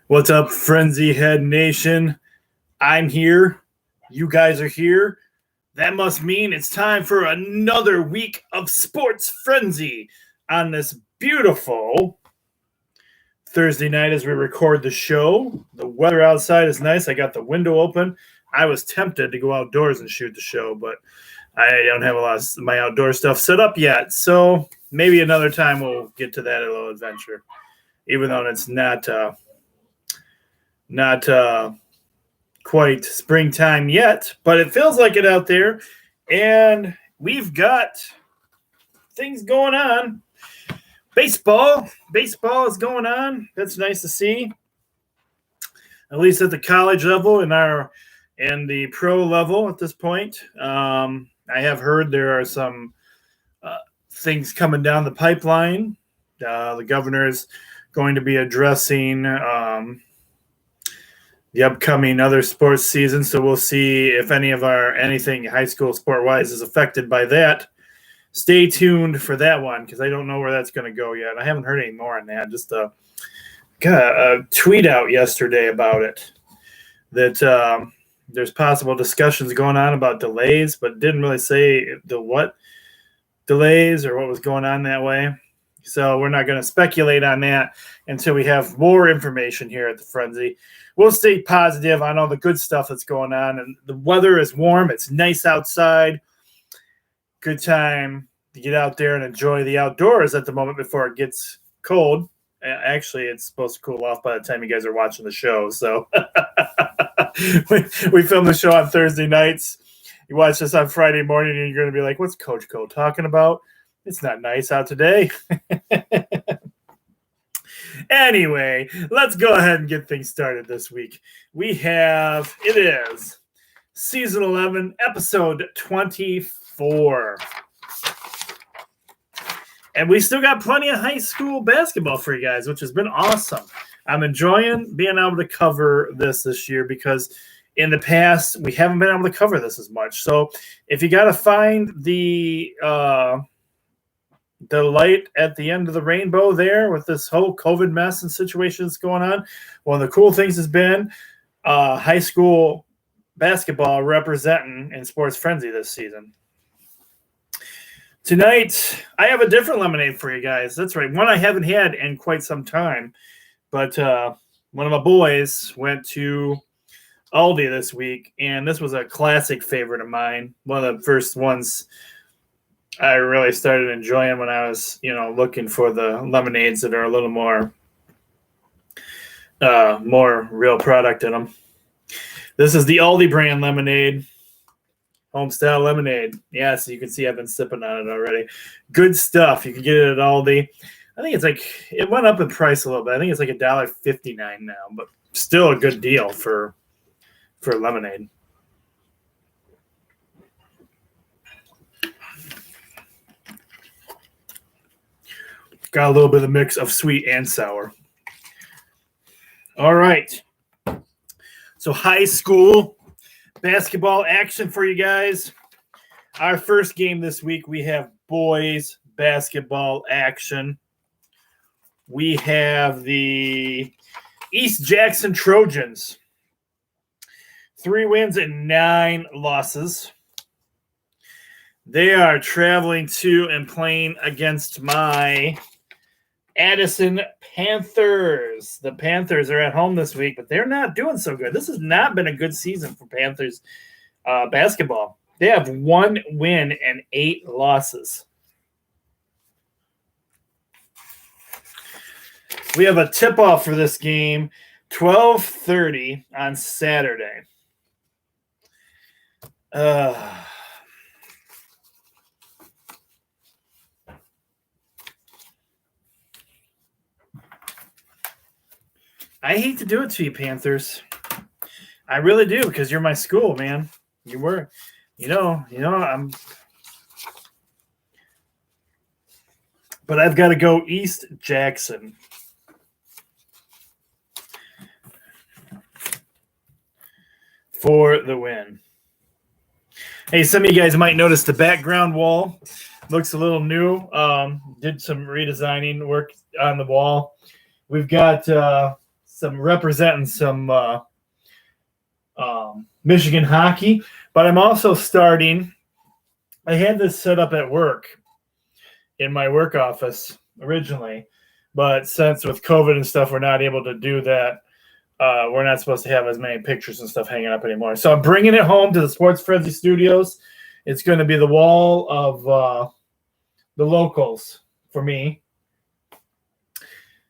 What's up, Frenzy Head Nation? I'm here. You guys are here. That must mean it's time for another week of Sports Frenzy on this beautiful Thursday night as we record the show. The weather outside is nice. I got the window open. I was tempted to go outdoors and shoot the show, but I don't have a lot of my outdoor stuff set up yet. So maybe another time we'll get to that little adventure, even though it's not quite springtime yet, but it feels like it out there. And we've got things going on. Baseball is going on. That's nice to see. At least at the college level and the pro level at this point. I have heard there are some things coming down the pipeline. The governor is going to be addressing the upcoming other sports season, so we'll see if anything high school sport-wise is affected by that. Stay tuned for that one because I don't know where that's going to go yet. I haven't heard any more on that. Just got a tweet out yesterday about it that there's possible discussions going on about delays, but didn't really say the what delays or what was going on that way. So we're not going to speculate on that until we have more information here at the Frenzy. We'll stay positive on all the good stuff that's going on. And the weather is warm. It's nice outside. Good time to get out there and enjoy the outdoors at the moment before it gets cold. Actually, it's supposed to cool off by the time you guys are watching the show. So we film the show on Thursday nights. You watch this on Friday morning and you're going to be like, what's Coach Cole talking about? It's not nice out today. Anyway, let's go ahead and get things started this week. It is Season 11, Episode 24. And we still got plenty of high school basketball for you guys, which has been awesome. I'm enjoying being able to cover this year because in the past, we haven't been able to cover this as much. So if you got to find the light at the end of the rainbow there with this whole COVID mess and situation that's going on, one of the cool things has been high school basketball representing in Sports Frenzy this season. Tonight, I have a different lemonade for you guys. That's right, one I haven't had in quite some time. But one of my boys went to Aldi this week, and this was a classic favorite of mine. One of the first ones I really started enjoying when I was, looking for the lemonades that are a little more real product in them. This is the Aldi brand lemonade, homestyle lemonade. Yeah, so you can see I've been sipping on it already. Good stuff. You can get it at Aldi. I think it went up in price a little bit. I think it's like $1.59 now, but still a good deal for lemonade. Got a little bit of a mix of sweet and sour. All right. So high school basketball action for you guys. Our first game this week, we have boys basketball action. We have the East Jackson Trojans. 3 wins and 9 losses. They are traveling to and playing against my Addison Panthers. The Panthers are at home this week, but they're not doing so good. This has not been a good season for Panthers basketball. They have 1 win and 8 losses. We have a tip-off for this game, 12:30 on Saturday. I hate to do it to you, Panthers. I really do, because you're my school, man. You were, I'm. But I've got to go East Jackson. For the win. Hey, some of you guys might notice the background wall looks a little new. Did some redesigning work on the wall. We've got some representing some Michigan hockey, but I'm also starting. I had this set up at work in my work office originally, but since with COVID and stuff, we're not able to do that. We're not supposed to have as many pictures and stuff hanging up anymore. So I'm bringing it home to the Sports Frenzy Studios. It's going to be the wall of the locals for me.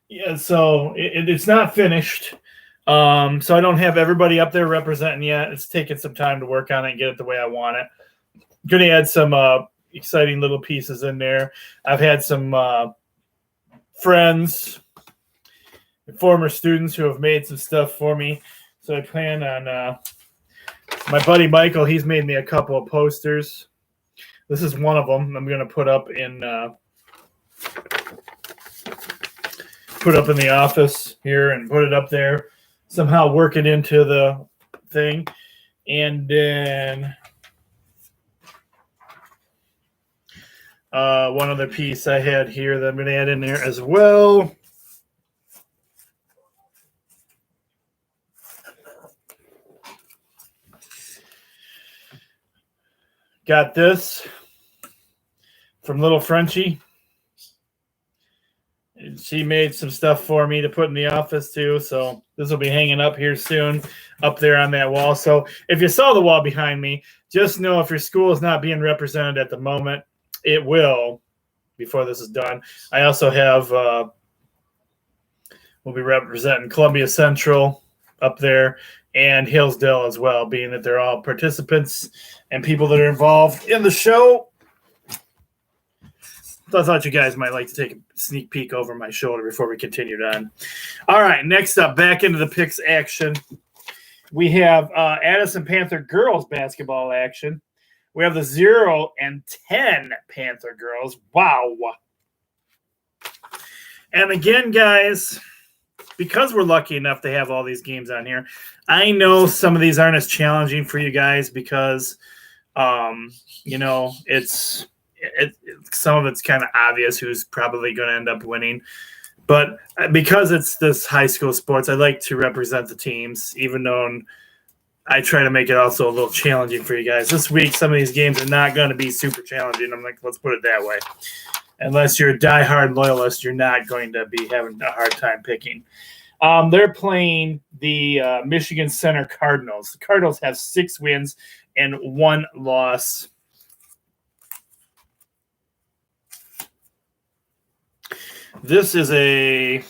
Yeah, so it's not finished. So I don't have everybody up there representing yet. It's taking some time to work on it and get it the way I want it. Going to add some exciting little pieces in there. I've had some friends, former students who have made some stuff for me. So I plan on my buddy Michael. He's made me a couple of posters. This is one of them. I'm going to put up in the office here and put it up there. Somehow work it into the thing, and then one other piece I had here that I'm going to add in there as well. Got this from Little Frenchie. She made some stuff for me to put in the office too, so this will be hanging up here soon, up there on that wall. So if you saw the wall behind me, just know if your school is not being represented at the moment, it will before this is done. I also have we'll be representing Columbia Central up there and Hillsdale as well, being that they're all participants and people that are involved in the show. So I thought you guys might like to take a sneak peek over my shoulder before we continued on. All right, next up, back into the picks action. We have Addison Panther girls basketball action. We have the 0 and 10 Panther girls. Wow. And again, guys, because we're lucky enough to have all these games on here, I know some of these aren't as challenging for you guys because, it's some of it's kind of obvious who's probably going to end up winning. But because it's this high school sports, I like to represent the teams, even though I try to make it also a little challenging for you guys. This week, some of these games are not going to be super challenging. I'm like, let's put it that way. Unless you're a diehard loyalist, you're not going to be having a hard time picking. They're playing the Michigan Center Cardinals. The Cardinals have 6 wins and 1 loss. This is a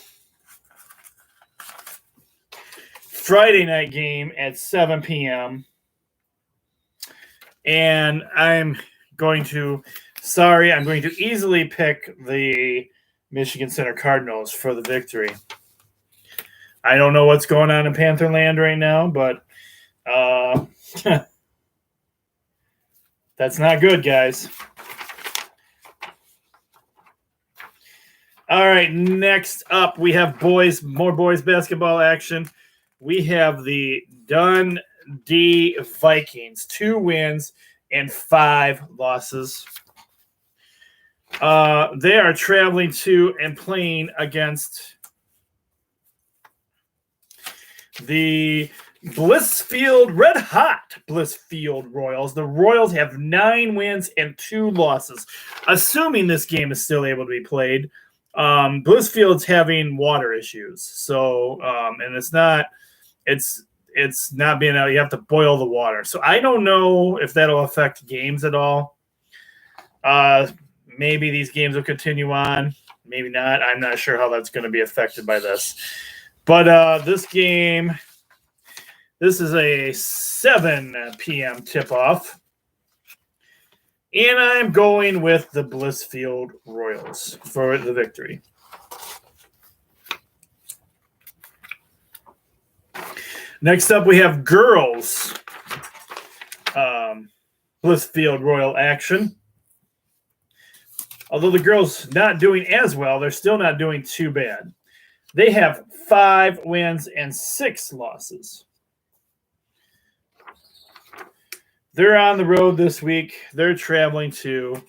Friday night game at 7 p.m. And I'm going to easily pick the Michigan Center Cardinals for the victory. I don't know what's going on in Pantherland right now, but that's not good, guys. All right, next up, we have more boys basketball action. We have the Dundee Vikings, 2 wins and 5 losses. They are traveling to and playing against the Red Hot Blissfield Royals. The Royals have 9 wins and 2 losses. Assuming this game is still able to be played. Blissfield's having water issues, so and it's not being out. You have to boil the water, so I don't know if that'll affect games at all. Maybe these games will continue on, maybe not. I'm not sure how that's going to be affected by this. But this is a 7 p.m. tip-off. And I'm going with the Blissfield Royals for the victory. Next up, we have girls Blissfield Royal action. Although the girls not doing as well, they're still not doing too bad. They have 5 wins and 6 losses. They're on the road this week. They're traveling to,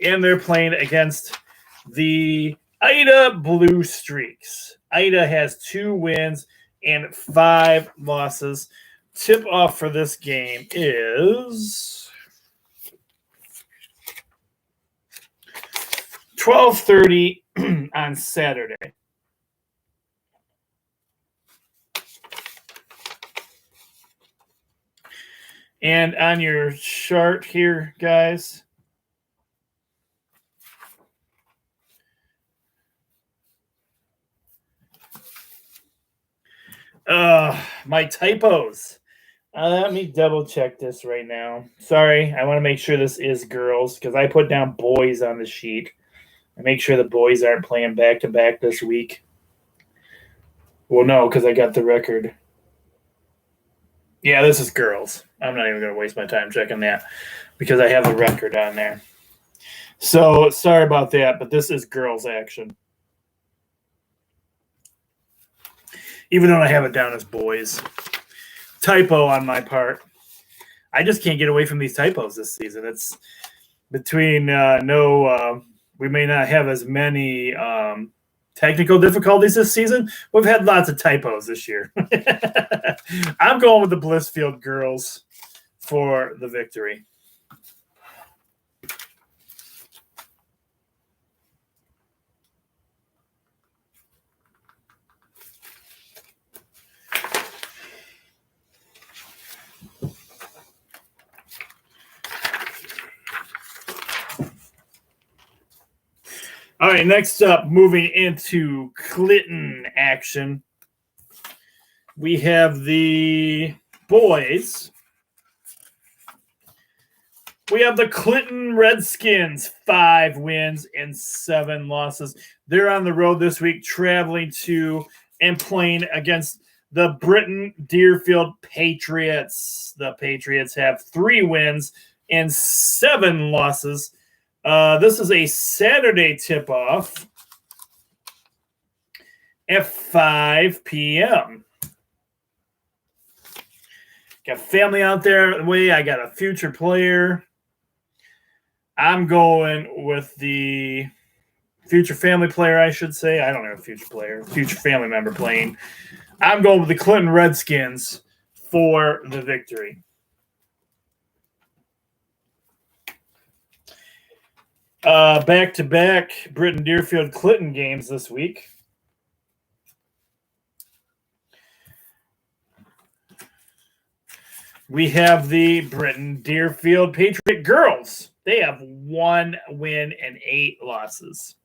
and they're playing against the Ida Blue Streaks. Ida has 2 wins and 5 losses. Tip off for this game is 12:30 on Saturday. And on your chart here, guys, my typos. Let me double check this right now. Sorry, I want to make sure this is girls because I put down boys on the sheet. I make sure the boys aren't playing back to back this week. Well, no, because I got the record. Yeah, this is girls. I'm not even going to waste my time checking that because I have the record on there. So sorry about that, but this is girls action. Even though I have it down as boys. Typo on my part. I just can't get away from these typos this season. It's between we may not have as many technical difficulties this season. We've had lots of typos this year. I'm going with the Blissfield girls for the victory. All right, next up, moving into Clinton action, we have the boys. We have the Clinton Redskins, 5 wins and 7 losses. They're on the road this week, traveling to and playing against the Britton Deerfield Patriots. The Patriots have 3 wins and 7 losses. This is a Saturday tip-off at 5 p.m. Got family out there the way. I got a future player. I'm going with the future family player, I should say. I don't have a future player. Future family member playing. I'm going with the Clinton Redskins for the victory. Back-to-back Britton Deerfield Clinton games this week. We have the Britton Deerfield Patriot girls. They have 1 win and 8 losses.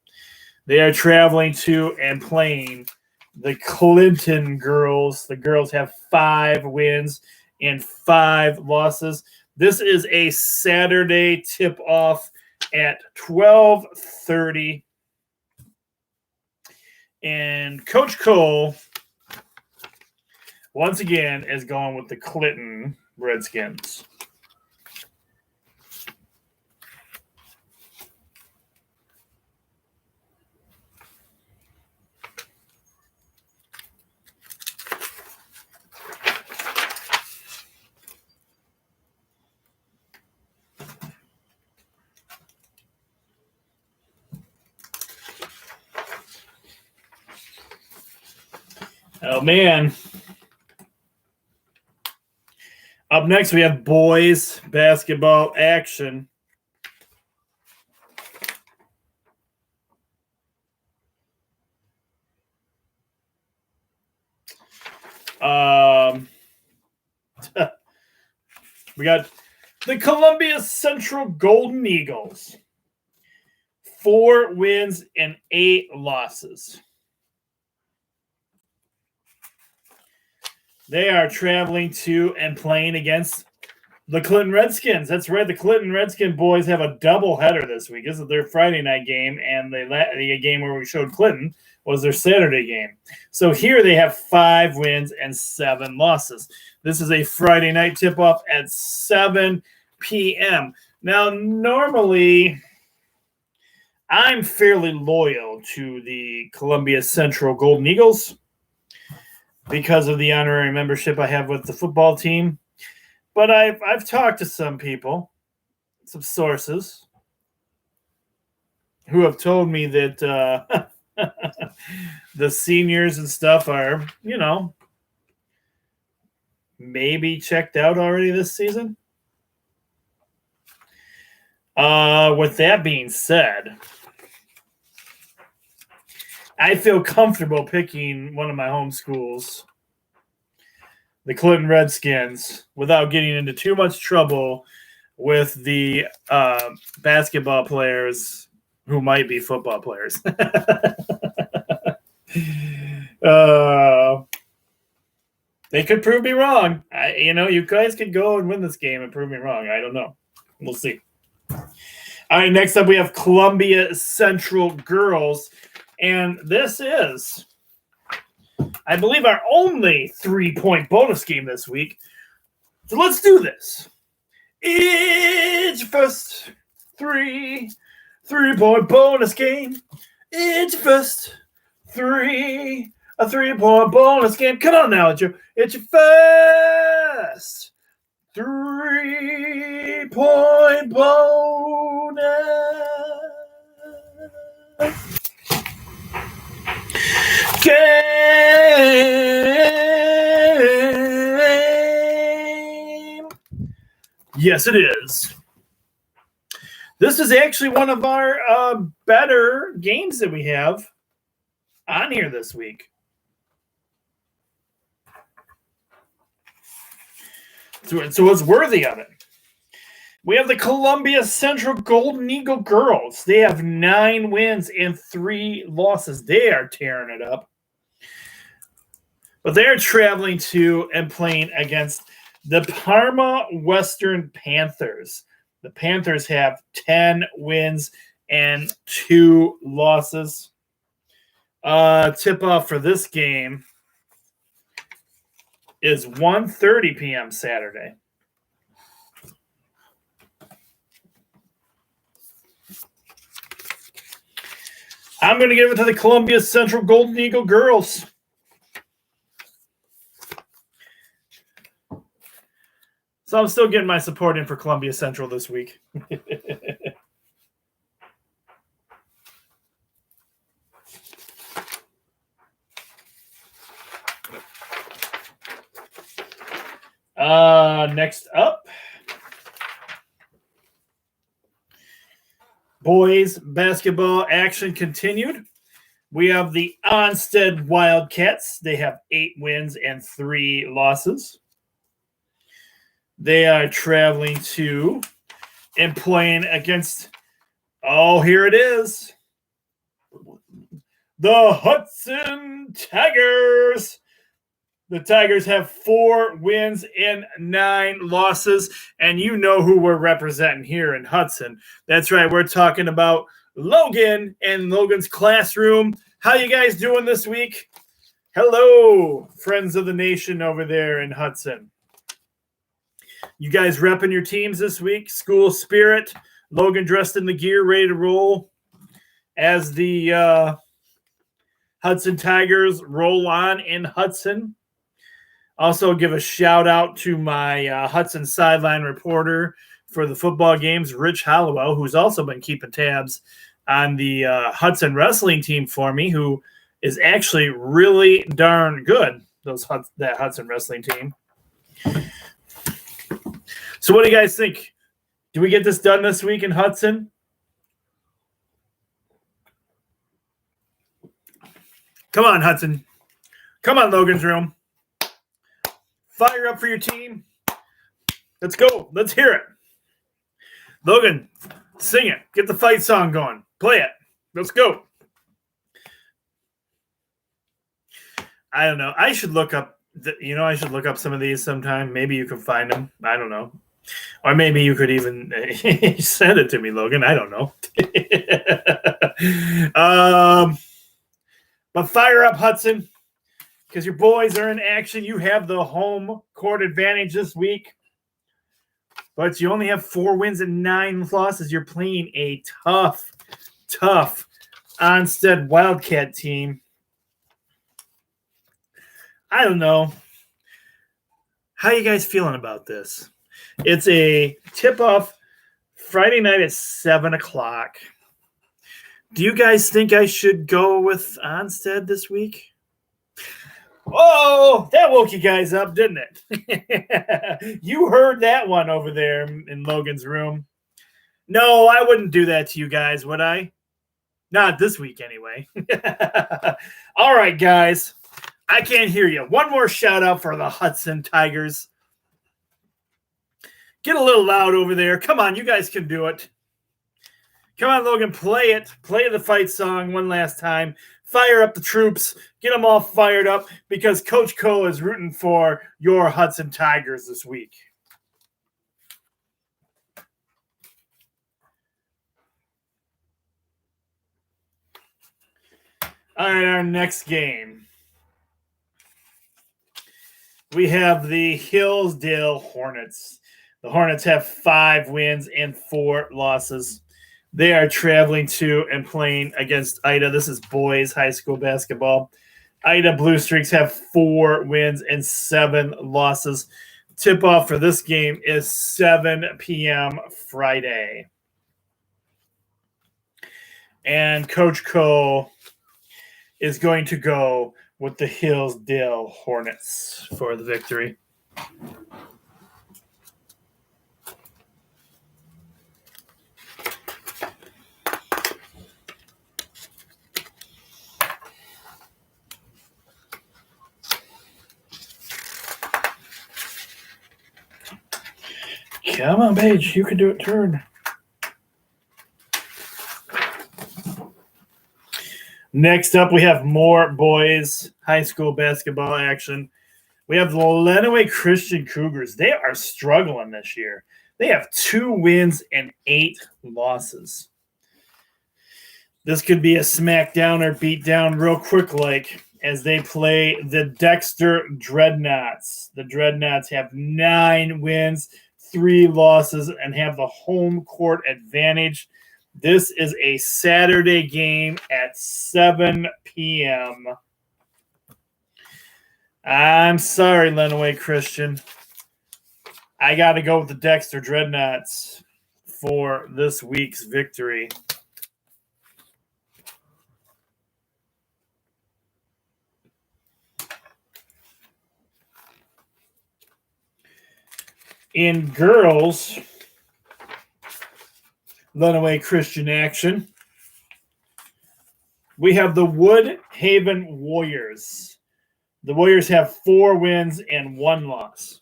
They are traveling to and playing the Clinton girls. The girls have 5 wins and 5 losses. This is a Saturday tip-off at 12:30. And Coach Cole, once again, is going with the Clinton Redskins. Oh, man. Up next, we have boys basketball action. We got the Columbia Central Golden Eagles. 4 wins and 8 losses. They are traveling to and playing against the Clinton Redskins. That's right. The Clinton Redskin boys have a doubleheader this week. This is their Friday night game, and the game where we showed Clinton was their Saturday game. So here they have 5 wins and 7 losses. This is a Friday night tip-off at 7 p.m. Now, normally, I'm fairly loyal to the Columbia Central Golden Eagles because of the honorary membership I have with the football team. But I've talked to some people, some sources, who have told me that The seniors and stuff are, maybe checked out already this season. With that being said, I feel comfortable picking one of my home schools, the Clinton Redskins, without getting into too much trouble with the basketball players who might be football players. They could prove me wrong. You guys could go and win this game and prove me wrong. I don't know. We'll see. All right, next up we have Columbia Central Girls. And this is, I believe, our only 3-point bonus game this week. So let's do this. It's your first 3-point bonus game. It's your first 3-point bonus game. Come on now, it's your first 3-point bonus game. Yes, it is. This is actually one of our better games that we have on here this week. So it's worthy of it. We have the Columbia Central Golden Eagle girls. They have 9 wins and 3 losses. They are tearing it up. But they're traveling to and playing against the Parma Western Panthers. The Panthers have 10 wins and 2 losses. Tip-off for this game is 1:30 p.m. Saturday. I'm going to give it to the Columbia Central Golden Eagle girls. So I'm still getting my support in for Columbia Central this week. Next up, boys basketball action continued. We have the Onstead Wildcats. They have 8 wins and 3 losses. They are traveling to and playing against, here it is, the Hudson Tigers. The Tigers have 4 wins and 9 losses, and you know who we're representing here in Hudson. That's right, we're talking about Logan and Logan's classroom. How you guys doing this week? Hello, friends of the nation over there in Hudson. You guys repping your teams this week? School spirit. Logan dressed in the gear, ready to roll as the Hudson Tigers roll on in Hudson. Also give a shout out to my Hudson sideline reporter for the football games, Rich Hollowell, who's also been keeping tabs on the Hudson wrestling team for me, who is actually really darn good, that Hudson wrestling team. So what do you guys think? Do we get this done this week in Hudson? Come on, Hudson. Come on, Logan's Room. Fire up for your team. Let's go. Let's hear it. Logan, sing it. Get the fight song going. Play it. Let's go. I don't know. I should look up some of these sometime. Maybe you can find them. I don't know. Or maybe you could even send it to me, Logan. I don't know. But fire up, Hudson, because your boys are in action. You have the home court advantage this week. But you only have 4 wins and 9 losses. You're playing a tough Onstead Wildcat team. I don't know. How you guys feeling about this? It's a tip-off Friday night at 7 o'clock. Do you guys think I should go with Onstead this week? Oh, that woke you guys up, didn't it? You heard that one over there in Logan's room. No, I wouldn't do that to you guys, would I? Not this week, anyway. All right, guys. I can't hear you. One more shout out for the Hudson Tigers. Get a little loud over there. Come on, you guys can do it. Come on, Logan, play it. Play the fight song one last time. Fire up the troops. Get them all fired up because Coach Cole is rooting for your Hudson Tigers this week. All right, our next game. We have the Hillsdale Hornets. The Hornets have 5 wins and 4 losses. They are traveling to and playing against Ida. This is boys high school basketball. Ida Blue Streaks have 4 wins and 7 losses. Tip-off for this game is 7 p.m. Friday. And Coach Cole is going to go with the Hillsdale Hornets for the victory. Come on, Paige. You can do it. Turn. Next up, we have more boys high school basketball action. We have the Lenawee Christian Cougars. They are struggling this year. They have 2 wins and 8 losses. This could be a smackdown or beatdown real quick, like as they play the Dexter Dreadnoughts. The Dreadnoughts have 9 wins, 3 losses, and have the home court advantage. This is a Saturday game at 7 p.m. I'm sorry, Lenawee Christian. I got to go with the Dexter Dreadnoughts for this week's victory. In girls, Lenawee Christian action, we have the Woodhaven Warriors. The Warriors have 4 wins and 1 loss.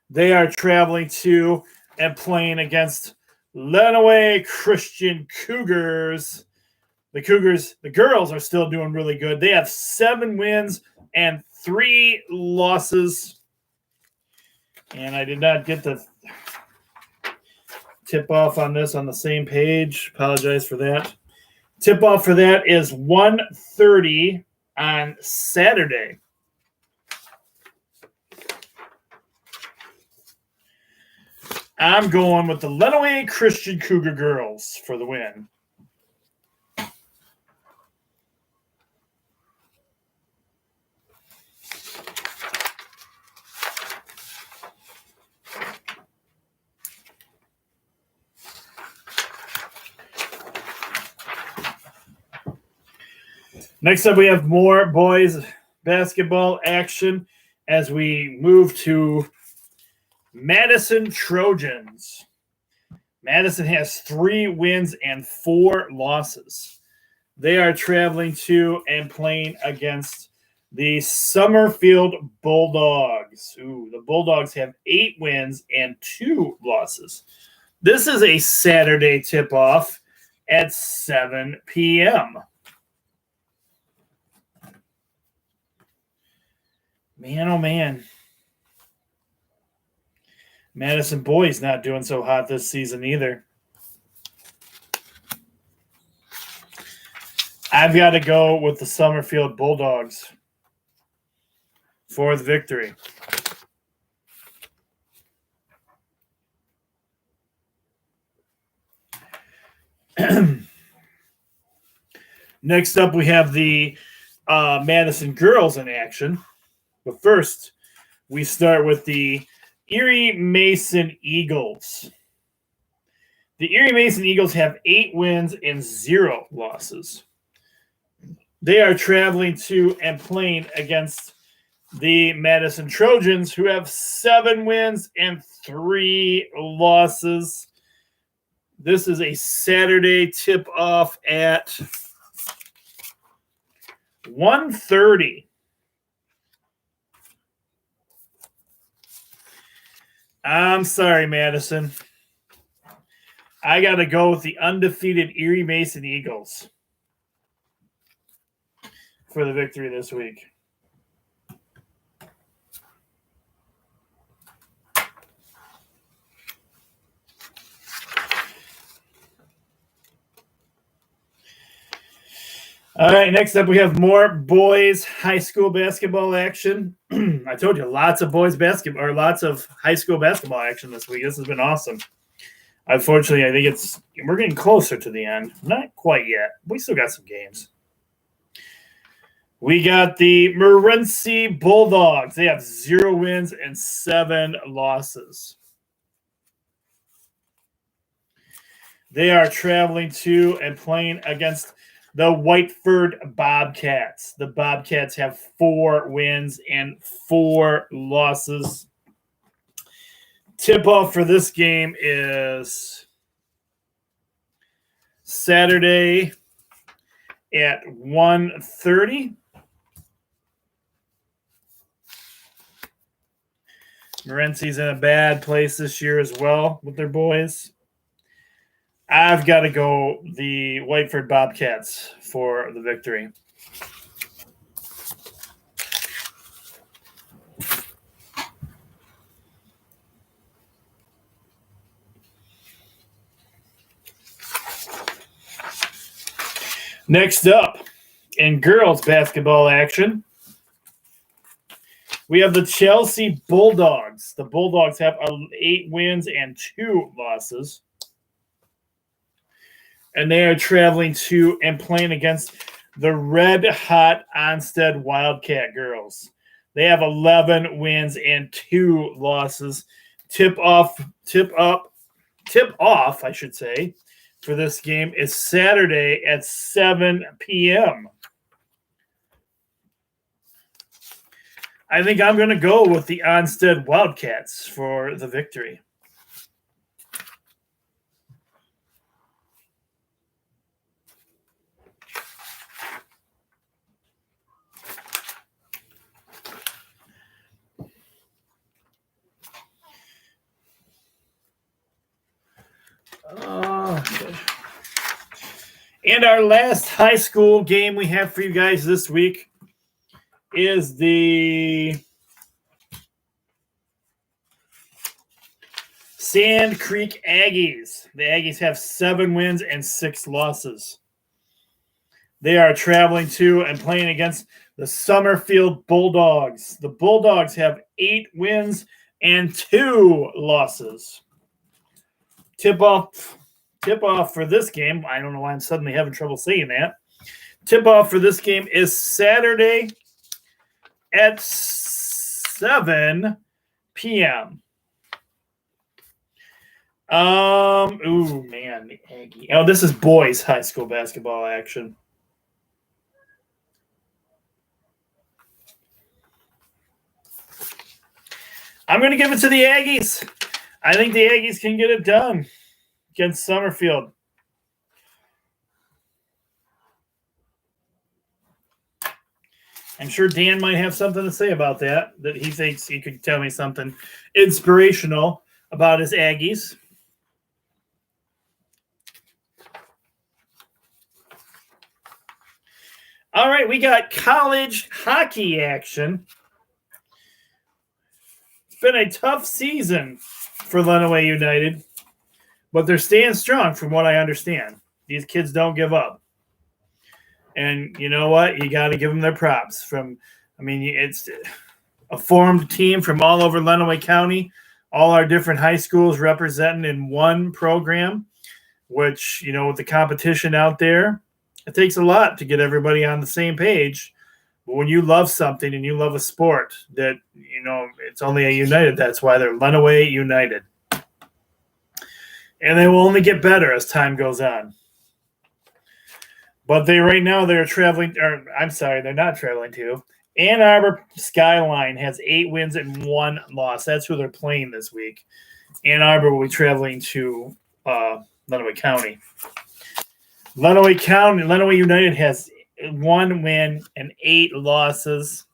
They are traveling to and playing against Lenawee Christian Cougars. The girls are still doing really good. They have 7 wins and 3 losses. And I did not get the tip-off on this on the same page. Apologize for that. Tip-off for that is 1:30 on Saturday. I'm going with the Lenawee Christian Cougar girls for the win. Next up, we have more boys basketball action as we move to Madison Trojans. Madison has 3 wins and 4 losses. They are traveling to and playing against the Summerfield Bulldogs. The Bulldogs have 8 wins and 2 losses. This is a Saturday tip-off at 7 p.m. Man, oh man. Madison boys not doing so hot this season either. I've got to go with the Summerfield Bulldogs for the victory. Next up, we have the Madison girls in action. But first, we start with the Erie Mason Eagles. The Erie Mason Eagles have 8 wins and 0 losses. They are traveling to and playing against the Madison Trojans, who have 7 wins and 3 losses. This is a Saturday tip-off at 1:30. I'm sorry, Madison. I got to go with the undefeated Erie Mason Eagles for the victory this week. All right, next up we have more boys high school basketball action. I told you, lots of boys basketball or lots of high school basketball action this week. This has been awesome. Unfortunately, I think we're getting closer to the end. Not quite yet. We still got some games. We got the Morenci Bulldogs. They have 0 wins and 7 losses. They are traveling to and playing against the Whiteford Bobcats. The Bobcats have 4 wins and 4 losses. Tip-off for this game is Saturday at 1:30. Morenci's in a bad place this year as well with their boys. I've got to go the Whiteford Bobcats for the victory. Next up, in girls basketball action, we have the Chelsea Bulldogs. The Bulldogs have 8 wins and 2 losses. And they are traveling to and playing against the red-hot Onstead Wildcat girls. They have 11 wins and 2 losses. Tip off, I should say, for this game is Saturday at 7 p.m. I think I'm going to go with the Onstead Wildcats for the victory. And our last high school game we have for you guys this week is the Sand Creek Aggies. The Aggies have 7 wins and 6 losses. They are traveling to and playing against the Summerfield Bulldogs. The Bulldogs have 8 wins and 2 losses. Tip off for this game. I don't know why I'm suddenly having trouble saying that. Tip off for this game is Saturday at 7 p.m. Ooh, man, the Aggie. Oh, this is boys high school basketball action. I'm going to give it to the Aggies. I think the Aggies can get it done against Summerfield. I'm sure Dan might have something to say about that he thinks he could tell me something inspirational about his Aggies. All right, we got college hockey action. It's been a tough season for Lenawee United, but they're staying strong from what I understand. These kids don't give up. And you know what? You got to give them their props. It's a formed team from all over Lenawee County, all our different high schools representing in one program, which, with the competition out there, it takes a lot to get everybody on the same page. But when you love something and you love a sport that, it's only a United, that's why they're Lenawee United. And they will only get better as time goes on. But they're traveling, or I'm sorry, they're not traveling to. Ann Arbor Skyline has 8 wins and 1 loss. That's who they're playing this week. Ann Arbor will be traveling to Lenawee County. Lenawee United has 1 win and 8 losses.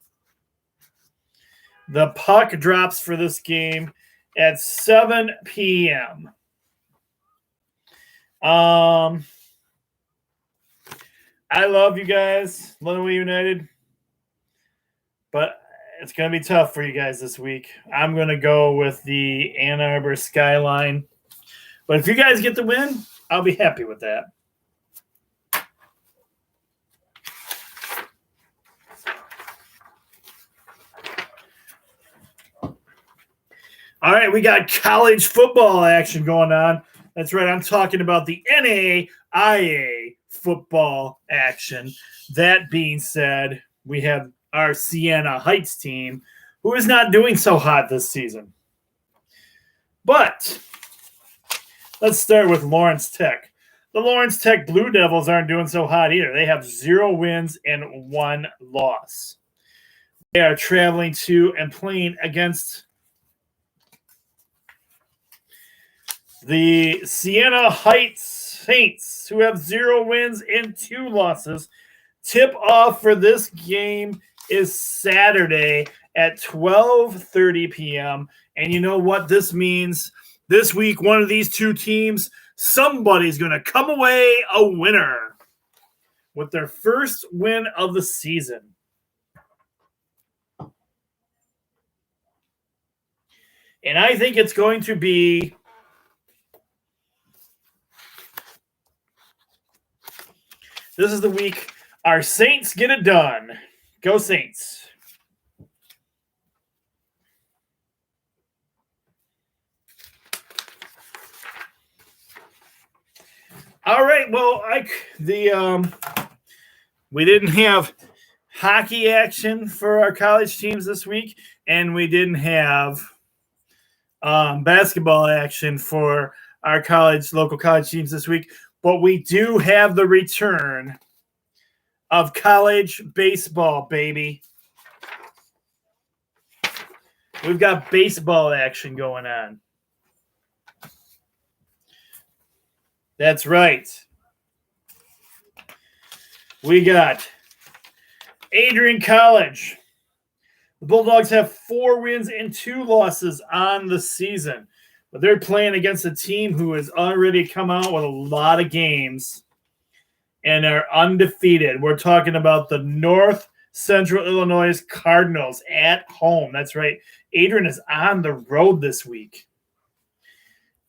The puck drops for this game at 7 p.m. I love you guys, Lenawee United, but it's going to be tough for you guys this week. I'm going to go with the Ann Arbor Skyline. But if you guys get the win, I'll be happy with that. All right, we got college football action going on. That's right, I'm talking about the NAIA football action. That being said, we have our Siena Heights team, who is not doing so hot this season. But let's start with Lawrence Tech. The Lawrence Tech Blue Devils aren't doing so hot either. They have 0 wins and 1 loss. They are traveling to and playing against the Siena Heights Saints, who have 0 wins and 2 losses. Tip-off for this game is Saturday at 12:30 p.m. And you know what this means? This week, one of these 2 teams, somebody's going to come away a winner with their first win of the season. And I think it's going to be this is the week our Saints get it done. Go Saints. All right, well, we didn't have hockey action for our college teams this week, and we didn't have basketball action for our local college teams this week, but we do have the return of college baseball, baby. We've got baseball action going on. That's right. We got Adrian College. The Bulldogs have 4 wins and 2 losses on the season, but they're playing against a team who has already come out with a lot of games and are undefeated. We're talking about the North Central Illinois Cardinals at home. That's right. Adrian is on the road this week.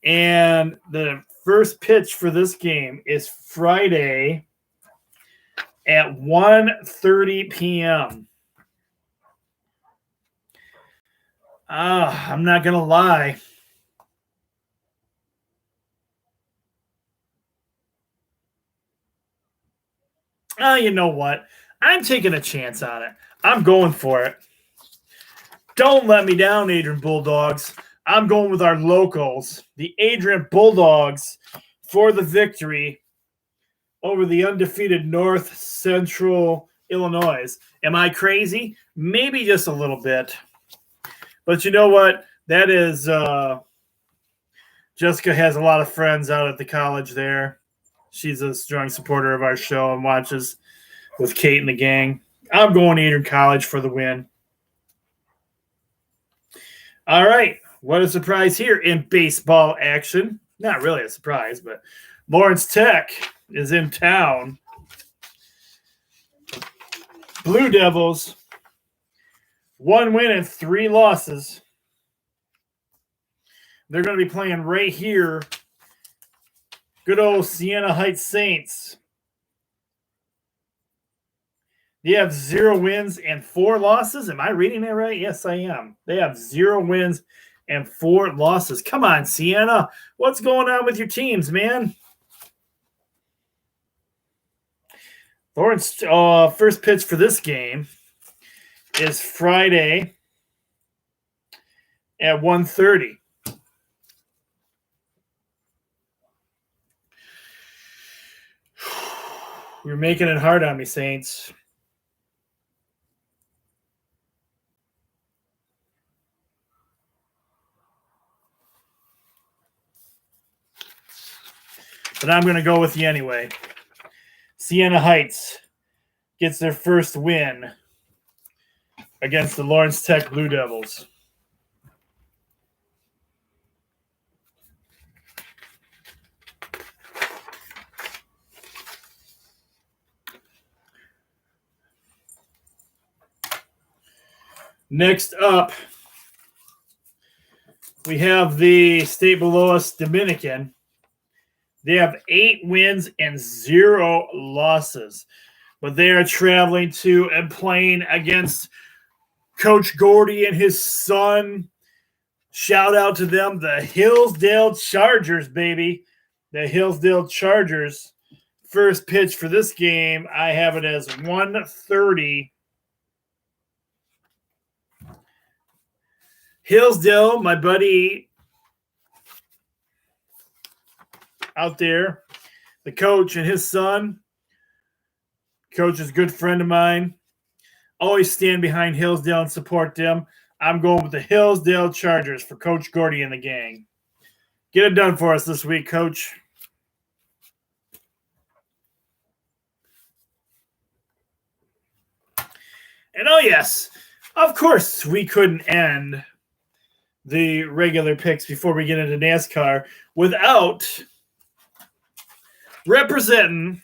And the first pitch for this game is Friday at 1:30 p.m. I'm not going to lie. You know what? I'm taking a chance on it. I'm going for it. Don't let me down, Adrian Bulldogs. I'm going with our locals, the Adrian Bulldogs, for the victory over the undefeated North Central Illinois. Am I crazy? Maybe just a little bit. But you know what? That is Jessica has a lot of friends out at the college there. She's a strong supporter of our show and watches with Kate and the gang. I'm going to Adrian College for the win. All right. What a surprise here in baseball action. Not really a surprise, but Lawrence Tech is in town. Blue Devils, 1 win and 3 losses. They're going to be playing right here. Good old Siena Heights Saints. They have 0 wins and 4 losses. Am I reading that right? Yes, I am. They have 0 wins and 4 losses. Come on, Siena. What's going on with your teams, man? Lawrence, first pitch for this game is Friday at 1:30. You're making it hard on me, Saints. But I'm going to go with you anyway. Siena Heights gets their first win against the Lawrence Tech Blue Devils. Next up, we have the state below us, Dominican. They have 8 wins and 0 losses, but they are traveling to and playing against Coach Gordy and his son. Shout out to them, the Hillsdale Chargers, baby. The Hillsdale Chargers. First pitch for this game, I have it as 1:30. Hillsdale, my buddy out there, the coach and his son. Coach is a good friend of mine. Always stand behind Hillsdale and support them. I'm going with the Hillsdale Chargers for Coach Gordy and the gang. Get it done for us this week, Coach. And oh, yes, of course, we couldn't end the regular picks before we get into NASCAR without representing.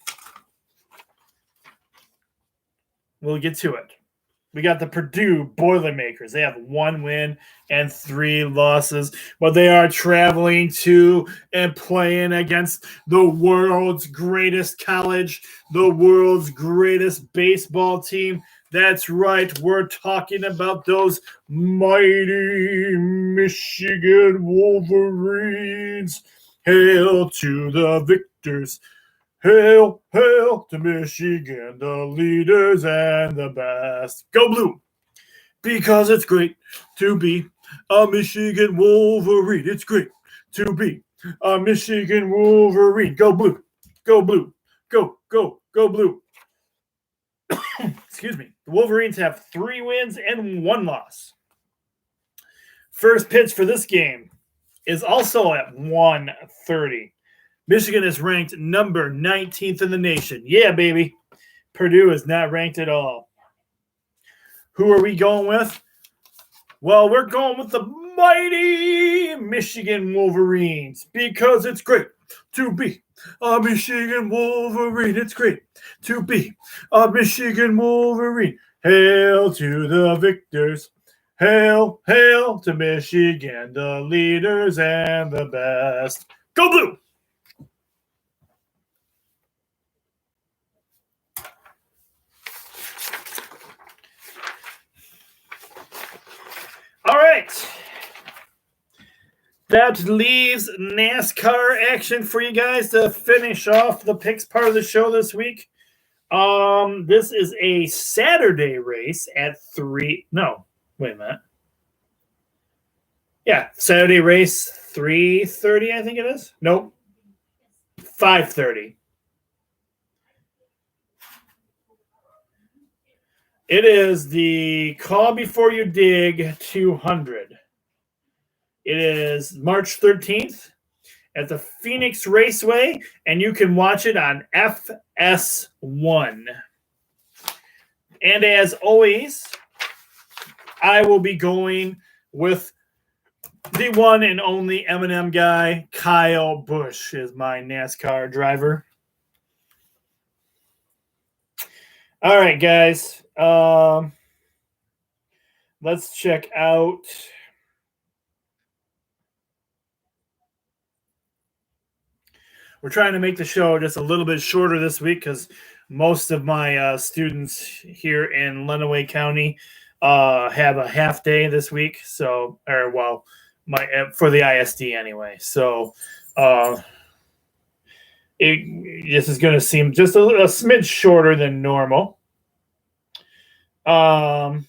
We'll get to it. We got the Purdue Boilermakers. They have 1 win and 3 losses, but they are traveling to and playing against the world's greatest college, the world's greatest baseball team. That's right. We're talking about those mighty Michigan Wolverines. Hail to the victors. Hail, hail to Michigan, the leaders and the best. Go Blue! Because it's great to be a Michigan Wolverine. It's great to be a Michigan Wolverine. Go Blue! Go Blue! Go, go, go Blue! Excuse me. The Wolverines have 3 wins and 1 loss. First pitch for this game is also at 1:30. Michigan is ranked number 19th in the nation. Yeah, baby. Purdue is not ranked at all. Who are we going with? Well, we're going with the mighty Michigan Wolverines because it's great to be a Michigan Wolverine. It's great to be a Michigan Wolverine. Hail to the victors. Hail, hail to Michigan, the leaders and the best. Go Blue! All right. That leaves NASCAR action for you guys to finish off the picks part of the show this week. This is a Saturday race at 3. No, wait a minute. Yeah, Saturday race 3:30, I think it is. Nope. 5:30. It is the Call Before You Dig 200. It is March 13th at the Phoenix Raceway, and you can watch it on FS1. And as always, I will be going with the one and only M&M guy. Kyle Busch is my NASCAR driver. All right, guys. Let's check out. We're trying to make the show just a little bit shorter this week because most of my students here in Lenawee County have a half day this week. So, or well, for the ISD anyway. So, this is going to seem just a smidge shorter than normal. But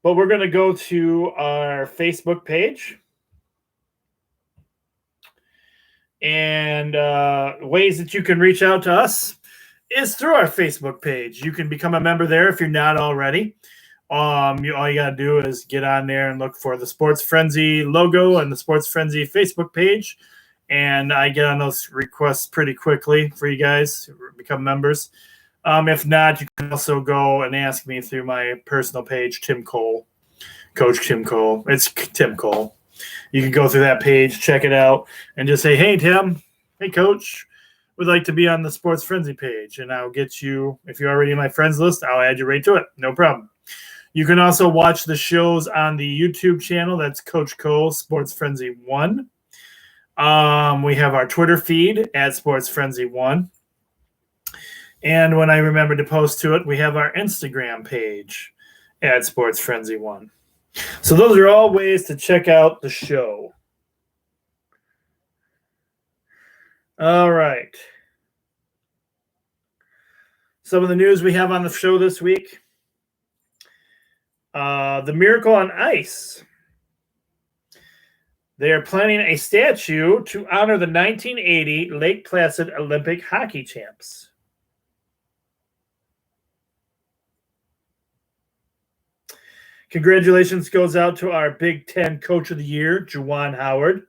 we're going to go to our Facebook page. And ways that you can reach out to us is through our Facebook page. You can become a member there if you're not already. All you got to do is get on there and look for the Sports Frenzy logo and the Sports Frenzy Facebook page. And I get on those requests pretty quickly for you guys to become members. If not, you can also go and ask me through my personal page, Tim Cole, Coach Tim Cole. It's Tim Cole. You can go through that page, check it out, and just say, hey, Tim, hey, Coach, would like to be on the Sports Frenzy page. And I'll get you, if you're already in my friends list, I'll add you right to it. No problem. You can also watch the shows on the YouTube channel. That's Coach Cole, Sports Frenzy 1. We have our Twitter feed at Sports Frenzy 1. And when I remember to post to it, we have our Instagram page at Sports Frenzy 1. So those are all ways to check out the show. All right. Some of the news we have on the show this week. The Miracle on Ice. They are planning a statue to honor the 1980 Lake Placid Olympic hockey champs. Congratulations goes out to our Big Ten Coach of the Year, Juwan Howard,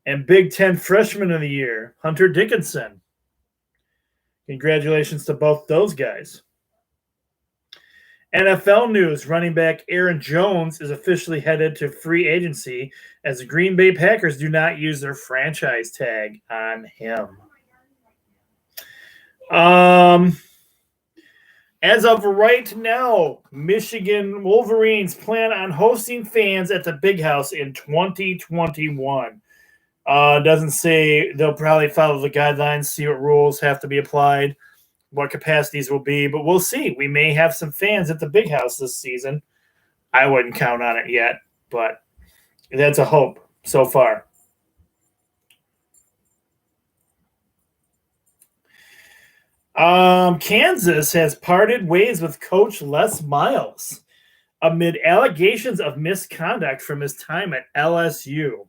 and Big Ten Freshman of the Year, Hunter Dickinson. Congratulations to both those guys. NFL news, running back Aaron Jones is officially headed to free agency as the Green Bay Packers do not use their franchise tag on him. As of right now, Michigan Wolverines plan on hosting fans at the Big House in 2021. Doesn't say, they'll probably follow the guidelines, see what rules have to be applied, what capacities will be, but we'll see. We may have some fans at the Big House this season. I wouldn't count on it yet, but that's a hope so far. Kansas has parted ways with coach Les Miles amid allegations of misconduct from his time at LSU.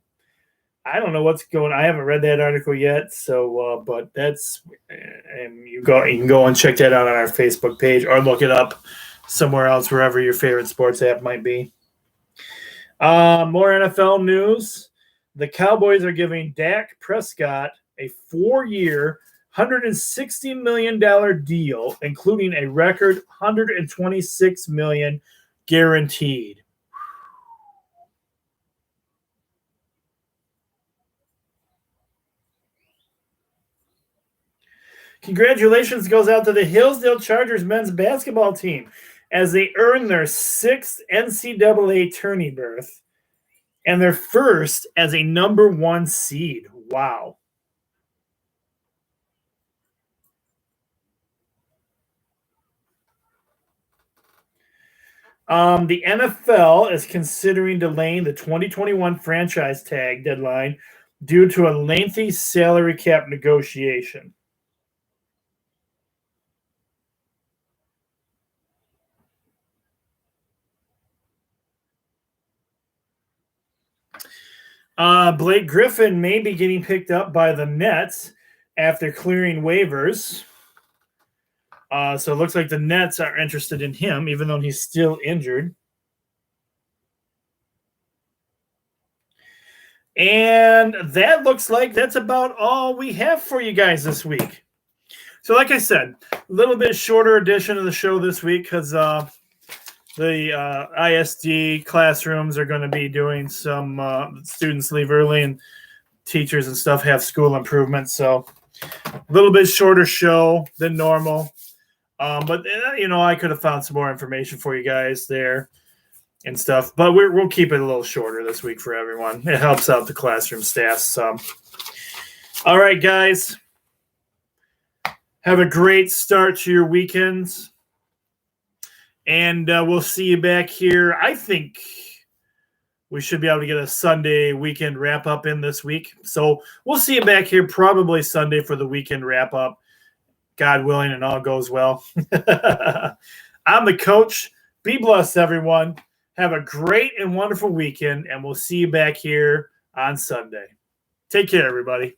I don't know what's going on. I haven't read that article yet, so but that's you can go and check that out on our Facebook page or look it up somewhere else, wherever your favorite sports app might be. More NFL news. The Cowboys are giving Dak Prescott a 4-year, $160 million deal, including a record $126 million guaranteed. Congratulations goes out to the Hillsdale Chargers men's basketball team as they earn their 6th NCAA tourney berth and their first as a number 1 seed. Wow. The NFL is considering delaying the 2021 franchise tag deadline due to a lengthy salary cap negotiation. Blake Griffin may be getting picked up by the Nets after clearing waivers. So it looks like the Nets are interested in him, even though he's still injured. And that looks like that's about all we have for you guys this week. So like I said, a little bit shorter edition of the show this week because the ISD classrooms are going to be doing some students leave early and teachers and stuff have school improvements. So a little bit shorter show than normal. But I could have found some more information for you guys there and stuff. But we'll keep it a little shorter this week for everyone. It helps out the classroom staff some. All right, guys. Have a great start to your weekends. And we'll see you back here. I think we should be able to get a Sunday weekend wrap-up in this week. So we'll see you back here probably Sunday for the weekend wrap-up. God willing, and all goes well. I'm the coach. Be blessed, everyone. Have a great and wonderful weekend, and we'll see you back here on Sunday. Take care, everybody.